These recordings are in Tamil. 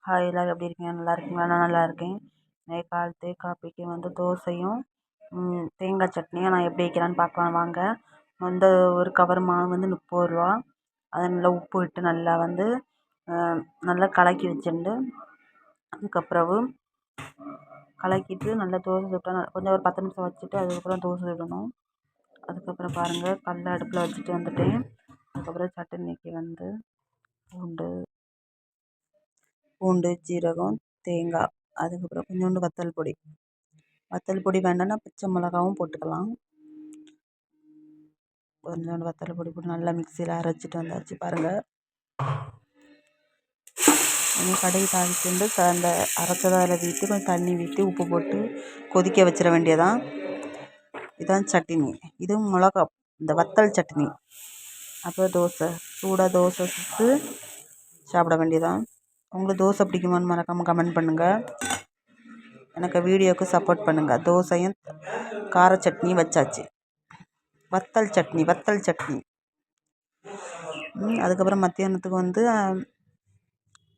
ஹாய், எல்லாரும் எப்படி இருக்கீங்க? நல்லா இருக்கீங்களா? நான் நல்லா இருக்கேன். காலத்து காப்பிக்கு தோசையும் தேங்காய் சட்னியும் நான் எப்படி வைக்கிறான்னு பார்க்கலாம் வாங்க. வந்து ஒரு கவர் மாவு 30 ரூபா. அதை நல்லா உப்பு விட்டு நல்லா நல்லா கலக்கி வச்சுட்டு அதுக்கப்புறவு கலக்கிட்டு நல்லா தோசை சுட்டால் கொஞ்சம் ஒரு 10 நிமிஷம் வச்சுட்டு அதுக்கப்புறம் தோசை சுடணும். அதுக்கப்புறம் பாருங்கள், கல் அடுப்பில் வச்சுட்டு வந்துட்டேன். அதுக்கப்புறம் சட்னிக்கு பூண்டு சீரகம் தேங்காய், அதுக்கப்புறம் கொஞ்சோண்டு வத்தல் பொடி வேண்டாம்னா பச்சை மிளகாவும் போட்டுக்கலாம். கொஞ்சோண்டு வத்தல் பொடி போட்டு நல்லா மிக்சியில் அரைச்சிட்டு வந்தாச்சு பாருங்கள். கடுகு தாளிச்சுட்டு அந்த அரைச்சதை அதில் வீட்டு கொஞ்சம் தண்ணி ஊற்றி உப்பு போட்டு கொதிக்க வச்சிட வேண்டியதான். இதுதான் சட்னி. இதுவும் மிளகா இந்த வத்தல் சட்னி. அப்புறம் தோசை சூடாக தோசை சுட்டு சாப்பிட வேண்டியதான். உங்களுக்கு தோசை பிடிக்குமான்னு மறக்காமல் கமெண்ட் பண்ணுங்கள். எனக்கு வீடியோவுக்கு சப்போர்ட் பண்ணுங்கள். தோசையும் கார சட்னி வச்சாச்சு. வத்தல் சட்னி. அதுக்கப்புறம் மத்தியானத்துக்கு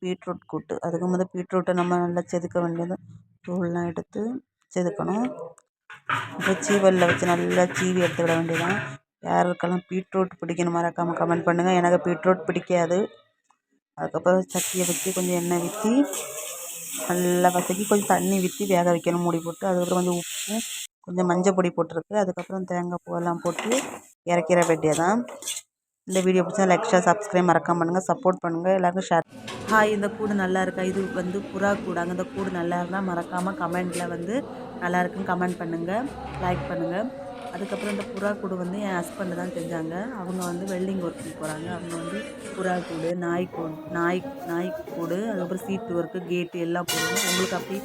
பீட்ரூட் கூட்டு. அதுக்கு பீட்ரூட்டை நம்ம நல்லா செதுக்க வேண்டியது. தூள்லாம் எடுத்து செதுக்கணும். அப்புறம் சீவலில் வச்சு நல்லா சீவி எடுத்துக்கிட வேண்டியதான். யாருக்கெல்லாம் பீட்ரூட் பிடிக்கணும் மறக்காமல் கமெண்ட் பண்ணுங்கள். எனக்கு பீட்ரூட் பிடிக்காது. அதுக்கப்புறம் சட்டியை வச்சு கொஞ்சம் எண்ணெய் ஊற்றி நல்லா வதக்கி கொஞ்சம் தண்ணி ஊற்றி வேக வைக்கணும் மூடி போட்டு. அதுக்கப்புறம் கொஞ்சம் உப்பு கொஞ்சம் மஞ்சள் பொடி போட்டிருக்கு. அதுக்கப்புறம் தேங்காய் பூவெல்லாம் போட்டு இறக்கிற வேண்டியதான். இந்த வீடியோ பிடிச்சா லைக் ஷேர் சப்ஸ்கிரைப் மறக்காம பண்ணுங்கள். சப்போர்ட் பண்ணுங்கள். எல்லாருக்கும் ஷேர். ஹாய், இந்த கூடு நல்லா இருக்கா? இது புறா கூடாங்க. இந்த கூடு நல்லா இருந்தால் மறக்காமல் கமெண்டில் நல்லா இருக்குன்னு கமெண்ட் பண்ணுங்கள், லைக் பண்ணுங்கள். அதுக்கப்புறம் இந்த புறா கூடு என் ஹஸ்பண்டு தான் செஞ்சாங்க. அவங்க வெல்டிங் ஒர்க்கு போகிறாங்க. அவங்க புறா கூடு, நாய் கூடு, அதுக்கப்புறம் சீட்டு ஒர்க்கு, கேட்டு எல்லாம் போடுவோம். உங்களுக்கு அப்படி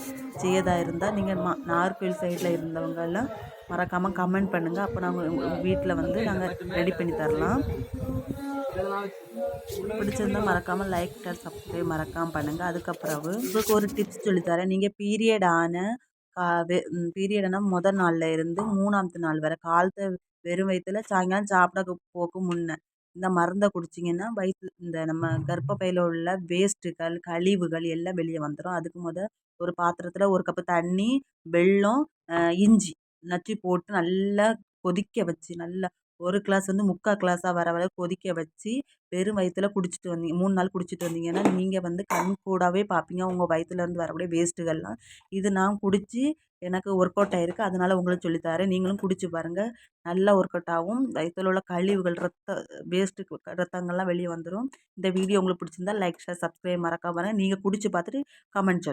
செய்யதா இருந்தால் நீங்கள் நாகர்கோவில் சைடில் இருந்தவங்க எல்லாம் மறக்காமல் கமெண்ட் பண்ணுங்கள். அப்போ நாங்கள் வீட்டில் நாங்கள் ரெடி பண்ணி தரலாம். பிடிச்சிருந்தால் மறக்காமல் லைக் ஷேர் சப்ஸ்கிரைப் மறக்காமல் பண்ணுங்கள். அதுக்கப்புறம் உங்களுக்கு ஒரு டிப்ஸ் சொல்லித்தரேன். நீங்கள் பீரியடானா முதல் நாளில் இருந்து 3ஆவது நாள் வரை காலத்தை வெறும் வயிற்றுல சாயங்காலம் சாப்பிட போக்கு முன்ன இந்த மருந்தை குடிச்சிங்கன்னா இந்த நம்ம கர்ப்பப்பையில் உள்ள வேஸ்ட்டுகள் கழிவுகள் எல்லாம் வெளியே வந்துடும். அதுக்கு ஒரு பாத்திரத்தில் 1 கப்பு தண்ணி, வெல்லம், இஞ்சி நச்சு போட்டு நல்லா கொதிக்க வச்சு நல்லா 1 கிளாஸ் 3/4 கிளாஸாக வர கொதிக்க வச்சு வெறும் வயிற்றுல குடிச்சிட்டு வந்தீங்க 3 நாள் குடிச்சிட்டு வந்தீங்கன்னா நீங்கள் கண் கூடாவே பார்ப்பீங்க உங்கள் வயிற்றுலேருந்து வரக்கூடிய வேஸ்ட்டுகள்லாம். இது நான் குடித்து எனக்கு ஒர்க் அவுட் ஆகிருக்கு. அதனால் உங்களுக்கு சொல்லித்தரேன். நீங்களும் குடிச்சு பாருங்கள். நல்லா ஒர்க் அவுட் ஆகும். வயிற்றில் உள்ள கழிவுகள் ரத்தங்கள்லாம் வெளியே வந்துடும். இந்த வீடியோ உங்களுக்கு பிடிச்சிருந்தா லைக் ஷேர் சப்ஸ்கிரைப் மறக்காம நீங்கள் குடிச்சு பார்த்துட்டு கமெண்ட் சொல்லுங்கள்.